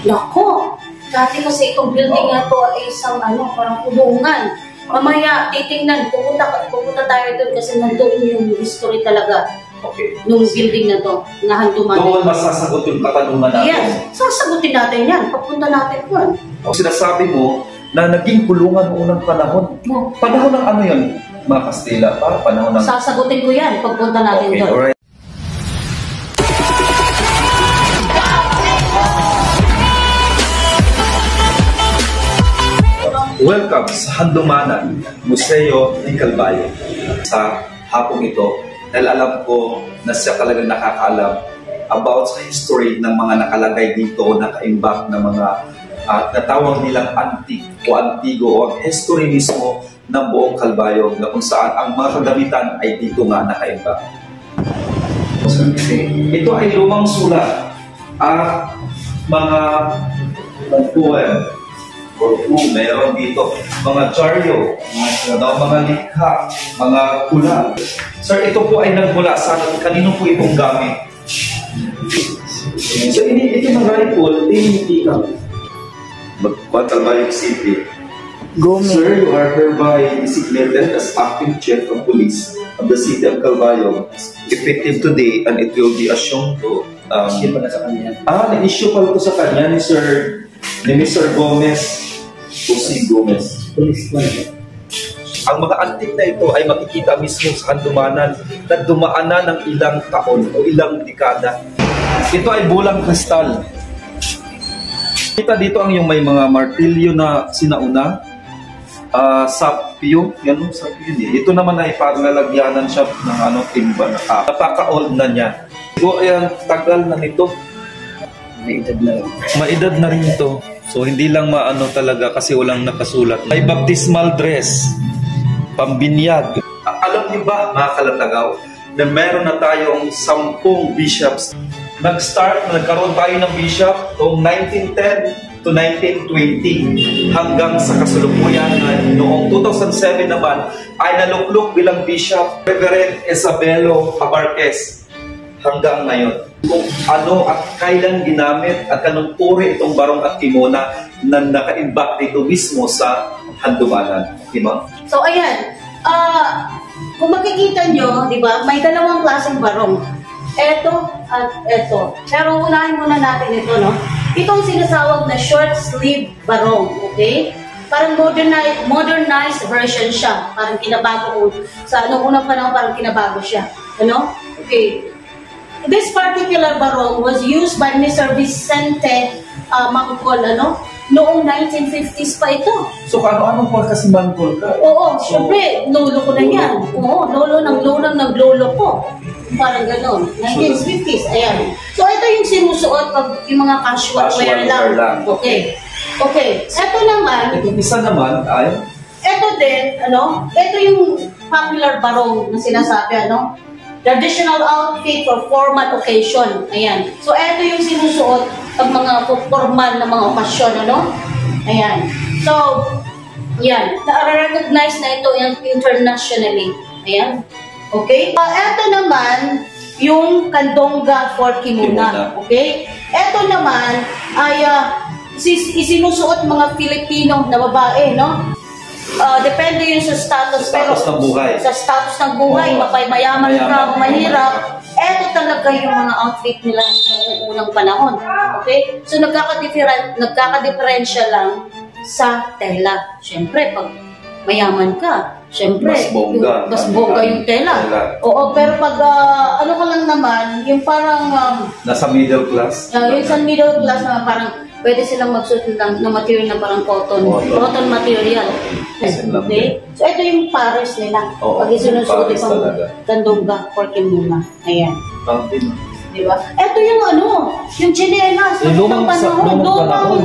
Nako, dati kasi itong building na to ay isang parang kulungan. Mamaya, titingnan, pupunta tayo doon kasi nandoon yung history talaga. Okay. Nung building na to, na handuman. Doon masasagot yung katanungan natin. Yes, sasagutin natin yan. Papunta natin doon. Sinasabi mo na naging kulungan noong unang panahon. Panahon ng ano yun? Mga Kastila pa? Panahon ng... Sasagutin ko yan. Pagpunta natin doon. Alright. Welcome sa Handumanan, Museo ni Calvayo. Sa hapong ito, dahil alam ko na siya talagang nakakaalam about sa history ng mga nakalagay dito, nakaimbak na mga natawag nilang antique o antigo o ang history mismo ng buong Calvayo na kung saan ang mga kagamitan ay dito nga nakaimbak. Ito ay lumang sulat at mga poem. Meron dito mga dyaryo, mga likha, mga pula. Sir, ito po ay nagmula sa kanino po itong gamit? So, ito na rifle, hindi ka. Calvario City. Sir, you are hereby designated as acting chief of police of the city of Calvario, effective today, and it will be assumed to... na-issue pala ko sa kanya ni Mr. Gomez. Jose Gomez. Ang mga antik na ito ay makikita mismo sa Handumanan na dumaan na ng ilang taon o ilang dekada. Ito ay bulang kristal. Kita dito ang yung may mga martilyo na sinauna. Sapyo. Yan o, sapyo din. Ito naman ay parang lalagyanan siya ng timba. Napaka-old na niya. So, ayan, tagal na nito. Maedad na rin ito. So, hindi lang maano talaga kasi walang nakasulat. May baptismal dress, pambinyag. Alam niyo ba, mga kalatagaw, na meron na tayong 10 bishops. Nagkaroon tayo ng bishop noong 1910 to 1920 hanggang sa kasalukuyan noong 2007 naman ay naluklok bilang bishop Reverend Isabelo Abarquez hanggang ngayon. Kung ano at kailan ginamit at anong uri itong barong at kimona na nakaimbak dito mismo sa Handumanan. Okay ba? So, ayan. Kung makikita nyo, di ba, may dalawang klaseng barong. Ito at ito. Pero unahin muna natin ito, no? Itong sinasawag na short sleeve barong, okay? Parang modernized version siya. Parang kinabago sa unang panahon, parang kinabago siya. Ano? Okay. This particular barong was used by Mr. Vicente Mangkol, noong 1950s pa ito. So, ano pa kasi Mangkol ka? Oo, syempre, lolo ko na yan. Oo, lolo ng lolo ko. Parang gano'n. 1950s, ayan. So, ito yung sinusuot pag yung mga casual wear lang. Okay. Okay. Ito naman. Ito isa naman ay? Ito din, ito yung popular barong na sinasabi, traditional outfit for formal occasion. Ayan. So, ito yung sinusuot pag mga formal na mga okasyon, Ayan. So, yan. Na-recognize na ito internationally. Ayan. Okay? Ito naman, yung kandongga for kimona. Okay? Ito naman ay isinusuot mga Filipino na babae, depende yun sa status. Ng buhay. Sa status ng buhay, mayaman ka o mahirap, eto talaga yung mga outfit nila noong unang panahon. Okay? So, nagkaka-diferensya lang sa tela. Siyempre, pag mayaman ka, siyempre, mas bongga yung tela. Oo, pero pag, ka lang naman, yung parang... nasa middle class? Yung sa middle class na parang, pwede silang magsuot ng material na parang cotton. Cotton material. Okay? So, ito yung pares nila. Pag isinusuot itong kandongga for kimona. Ayan. Diba? Ito yung yung chinelas. Lumang panahon.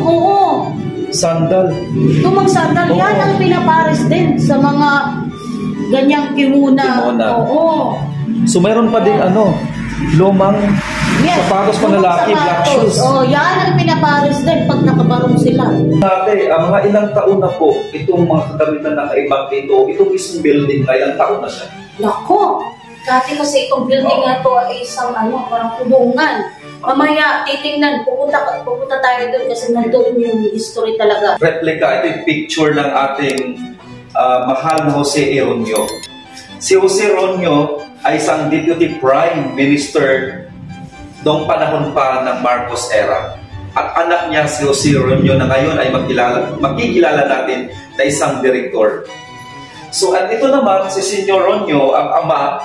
Oo. Sandal. Lumang sandal. Yan ang pinapares din sa mga ganyang kimona. Oo. So, meron pa din lumang sapatos pa lalaki, black shoes. Oh, yan ang pinapares din pag nakabarong sila. Dati, mga ilang taon na po itong mga kagamitan na kaibang dito, itong isang building na ilang taon na siya? Nako! Dati kasi itong building na ito ay isang parang kulungan. Mamaya, titingnan, pupunta tayo doon kasi nandoon yung history talaga. Replica, ito yung picture ng ating mahal na Jose Ronyo. Si Jose Ronyo ay isang Deputy Prime Minister noong panahon pa ng Marcos era. At anak niya si Jose Ronyo na ngayon ay makikilala natin na isang direktor. So at ito naman, si Senyor Ronyo, ang ama,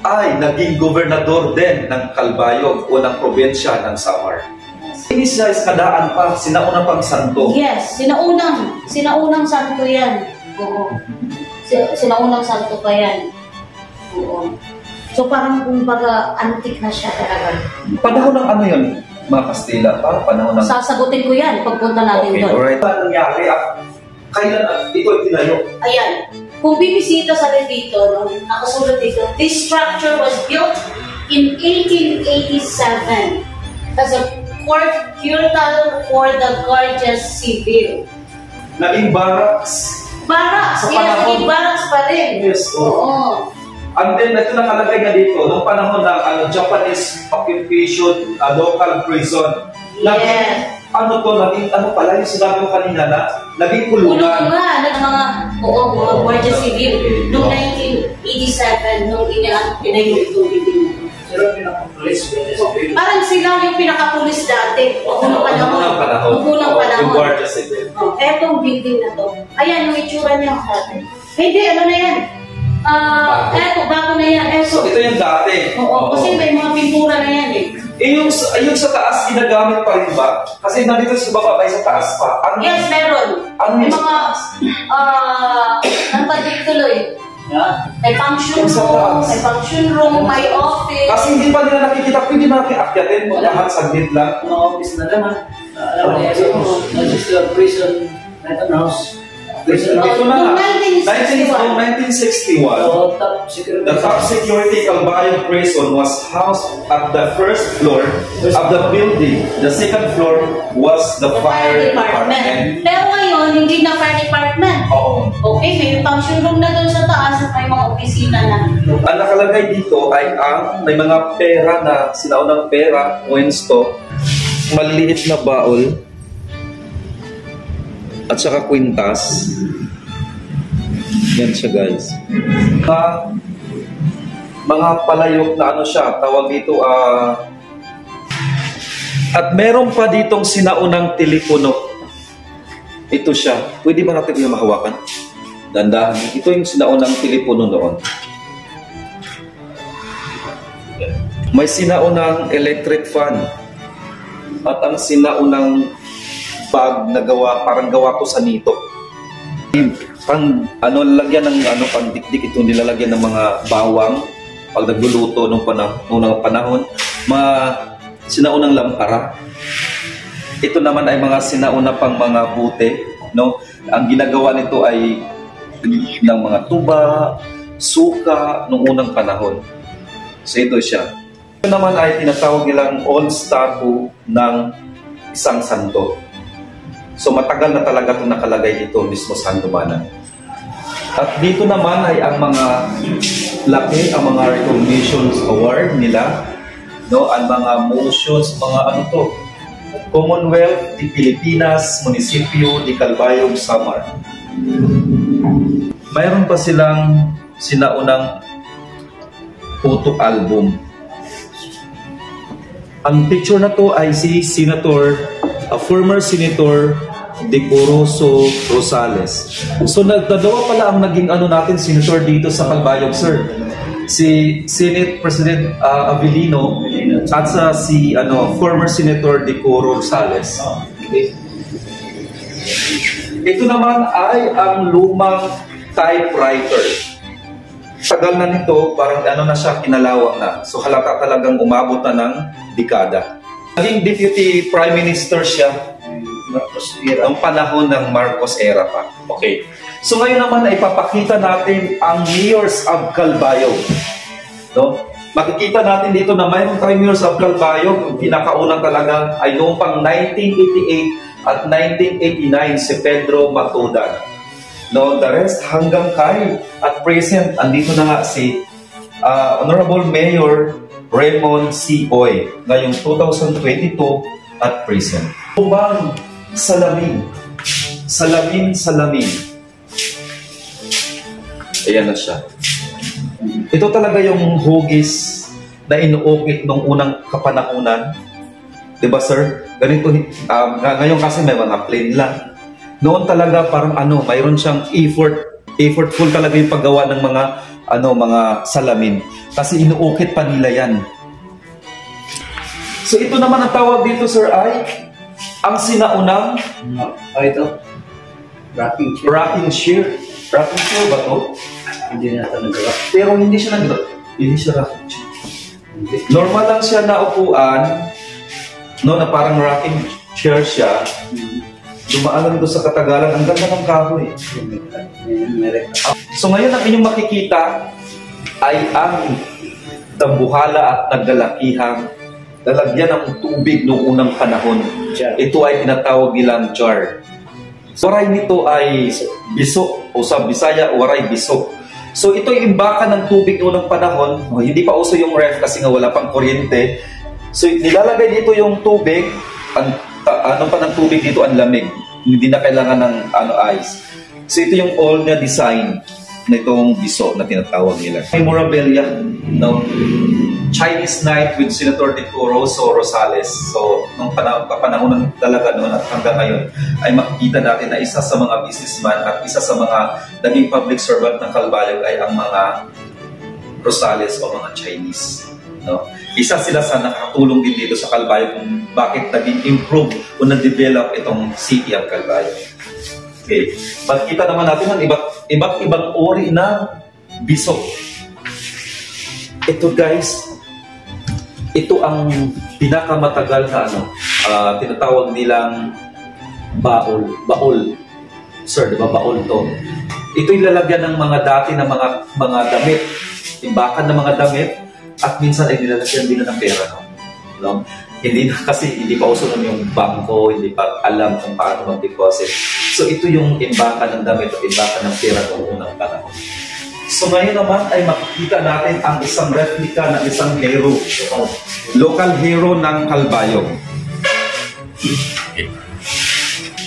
ay naging gobernador din ng Calbayog o ng probinsya ng Samar. Ini siya iskadaan pa, sinauna pang santo. Yes, sinaunang santo yan. Oo. Sinaunang santo pa yan. Oo. So parang kumbaga antique na siya talaga. Panahon ng ano yun, mga Kastila? Parang panahon ng... Sasagutin ko yan pagpunta natin okay, doon. Alright. Ano nangyari? Kailan ito ay tinayo? Ayan. Kung bibisita sa rin dito, no, nakasulat dito, this structure was built in 1887 as a court curtal for the Guardias Civil. Naging barracks. Barracks! Sa Yes, panahon. naging barracks pa rin. Yes, Oo. And then, ito nakalagay nga dito, noong panahon ng Japanese occupation, local prison. Yes. Ano pala yung sinabi mo kanina na naging kulungan. Kulungan ng mga Guardia Civil noong 1987, noong pinayo itong building na. Parang sila yung pinaka-pulis dati. Unang panahon. Yung Guardia Civil. Etong building na to. Ayan, yung itsura niya dati. Hindi, ano na yan? Eto, bago na yan. So, ito yung dati. Oo, kasi may mga pintura na yan eh. Yung sa taas, ginagamit pa rin ba? Kasi nandito sa baba, may sa taas pa. Yes, meron. May mga, ang pagdituloy. May function room, may office. Kasi hindi pa nila nakikita, pwede natin akyatin mo lahat saglit lang. Mga office na naman. Alam mo, register prison, Renton House. Ito na nga. 1961. 1961. The top security Calbayog prison was housed at the first floor of the building. The second floor was the fire department. Pero ngayon, hindi na fire department. Oo. Okay, may function room na doon sa taas at may mga opisina na. Ang nakalagay dito ay may mga pera na sinaunang pera, coins to, maliliit na baul, at saka kwintas. Yan siya, guys. Mga palayok na ano siya, tawag dito, at meron pa ditong sinaunang telepono. Ito siya. Pwede ba natin yung mahawakan? Dandahan. Ito yung sinaunang telepono noon. May sinaunang electric fan. At ang sinaunang bag na parang gawa to sa nito. Lalagyan ng pandikdik, ito nilalagyan ng mga bawang pag nagluluto nung panahon. Mga sinaunang lampara. Ito naman ay mga sinauna pang mga bute, no? Ang ginagawa nito ay ng mga tuba, suka nung unang panahon. So ito siya. Ito naman ay tinatawag nilang old statue ng isang santo. So matagal na talaga itong nakalagay dito mismo sa Handumanan. At dito naman ay ang mga laki, ang mga recognitions award nila, no? Ang mga motions, mga ano to, Commonwealth di Pilipinas, Munisipyo di Calbayog, Samar. Mayroon pa silang sinaunang photo album. Ang picture na to ay si former Senator Decoroso Rosales. So nagdalawa pala ang naging natin senator dito sa Calbayog, sir. Si Senate President Avellino at si former Senator Decoro Rosales. Ito naman ay ang lumang typewriter. Tagal na nito, parang na siya, kinalawang na. So halata talagang umabot na ng dekada. Naging Deputy Prime Minister siya noong panahon ng Marcos era pa. Okay. So ngayon naman ay papakita natin ang mayors of Calbayog. No? Makikita natin dito na mayroon tayong mayors of Calbayog. Yung pinakaunang talaga ay noong pang 1988 at 1989 si Pedro Matudan. No, the rest hanggang kay at present andito na nga si Honorable Mayor Raymond C. Oy ngayong 2022 at present. Lumang salamin. Salamin. Ayan na siya. Ito talaga yung hugis na inuukit nung unang kapanahunan. Diba sir? Ganito, ngayon kasi may mga plain lang. Noon talaga parang mayroon siyang effortful talaga yung paggawa ng mga salamin. Kasi inuukit pa nila yan. So ito naman ang tawag dito sir ay ang sinaunang Ito. rocking chair. Rocking chair ba to? Hindi na ito nagawa. Pero hindi siya rocking chair. Normal lang siya na upuan, no, na parang rocking chair siya. Dumaan doon sa katagalan. Ang ganda ng kahoy. So ngayon ang inyong makikita ay ang dambuhala at naglalakihang lalagyan ng tubig noong unang panahon. Ito ay tinatawag nilang jar. Waray nito ay biso o sa Bisaya, waray biso. So ito yung imbakan ng tubig noong panahon. Hindi pa uso yung ref kasi nga wala pang kuryente. So nilalagay dito yung tubig. Ano pa ng tubig dito? Ang lamig. Hindi na kailangan ng ice. So ito yung old na design na itong biso na tinatawag nila. Memorabilia, no? Chinese night with Senator Dico Rosso Rosales. So, nung panahon talaga noon at hanggang ngayon, ay makikita natin na isa sa mga businessman at isa sa mga naging public servant ng Calbayog ay ang mga Rosales o mga Chinese. No? Isa sila sa nakatulong din dito sa Calbayog kung bakit naging improve o na-develop itong city ang Calbayog. Okay. Makikita naman natin ang iba't ibang uri ng biso. Ito guys, ito ang pinakamatagal na tinatawag nilang baul. Sir, di ba baul to? Ito yung lalagyan ng mga dati na mga damit, imbakan ng mga damit, at minsan ay nilalagyan din ng pera. No? Hindi pa uso nun yung bangko, hindi pa alam kung paano mag-deposit. So ito yung imbakan ng damit at imbakan ng pera noong unang panahon. So ngayon naman ay makikita natin ang isang replika ng isang hero. Local hero ng Calbayog.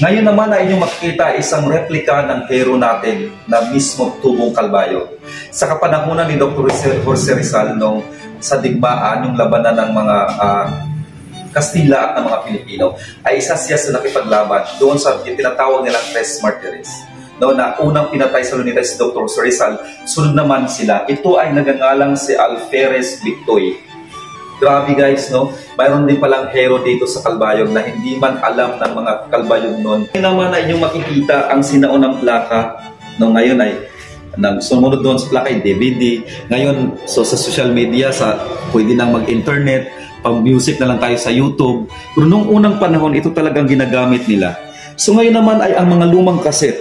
Ngayon naman ay inyong makikita isang replika ng hero natin na mismo tubong Calbayog. Sa kapanahunan ni Dr. Jose Rizal nung sa digmaan, yung labanan ng mga Kastila at ng mga Pilipino, ay isa siya sa nakipaglaban doon sa tinatawag nilang Tres Martires. No, na unang pinatay sa Luneta si Dr. Jose Rizal, sunod naman sila. Ito ay nagangalang si Alferez Victoy. Grabe guys, no? Mayroon din palang hero dito sa Calbayog na hindi man alam ng mga Calbayog noon. Ngayon naman ay inyong makikita ang sinaunang plaka. No, ngayon ay sumunod doon sa plaka ay DVD. Ngayon, so sa social media, pwede nang mag-internet, pang-music na lang tayo sa YouTube. Pero nung unang panahon, ito talagang ginagamit nila. So ngayon naman ay ang mga lumang kaset.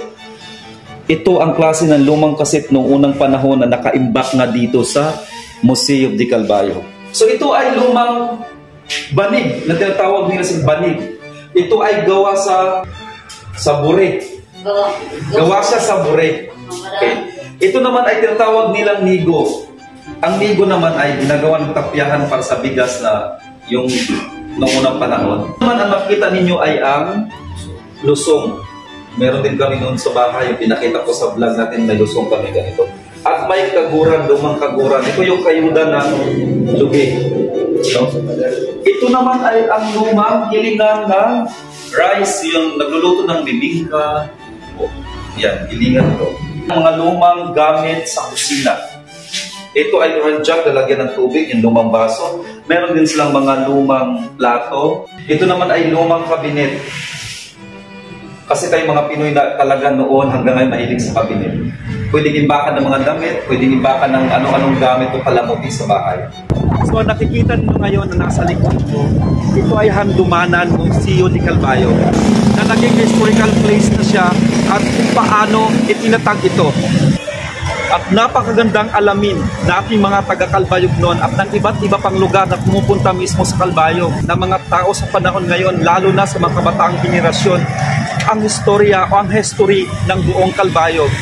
Ito ang klase ng lumang kaset noong unang panahon na nakaimbak na dito sa Museo de Calbayog. So ito ay lumang banig na tinatawag nila sa banig. Ito ay gawa sa bure. Gawa siya sa bure. Okay. Ito naman ay tinatawag nilang nigo. Ang nigo naman ay ginagawa ng tapyahan para sa bigas na yung noong unang panahon. Naman ang makikita ninyo ay ang lusong. Meron din kami noon sa bahay, yung pinakita ko sa vlog natin, may lusong kami ganito. At may kaguran, lumang kaguran. Ito yung kayuda ng lugi. No? Ito naman ay ang lumang hilingan ng rice, yung nagluluto ng bibingka. Yan, hilingan ito. Mga lumang gamit sa kusina. Ito ay ranjak, lalagyan ng tubig, yung lumang baso. Meron din silang mga lumang plato. Ito naman ay lumang kabinet. Kasi tayo mga Pinoy na talaga noon hanggang ngayon mahilig sa kabinet. Pwedeng imbakan ng mga damit, pwedeng imbakan ng anong-anong gamit o palamuti sa bahay. So nakikita nyo ngayon na nasa likod ko, ito ay handumanan ng Museo de Calbayog na naging historical place na siya at kung paano itinatag ito. At napakagandang alamin na ating mga taga-Calbayog noon at ng iba't iba pang lugar na pumupunta mismo sa Calbayog na mga tao sa panahon ngayon, lalo na sa mga kabataang henerasyon, ang historia o ang history ng buong Calbayog.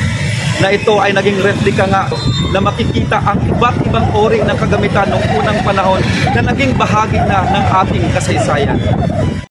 na ito ay naging replika nga na makikita ang iba't ibang uri ng kagamitan noong unang panahon na naging bahagi na ng ating kasaysayan.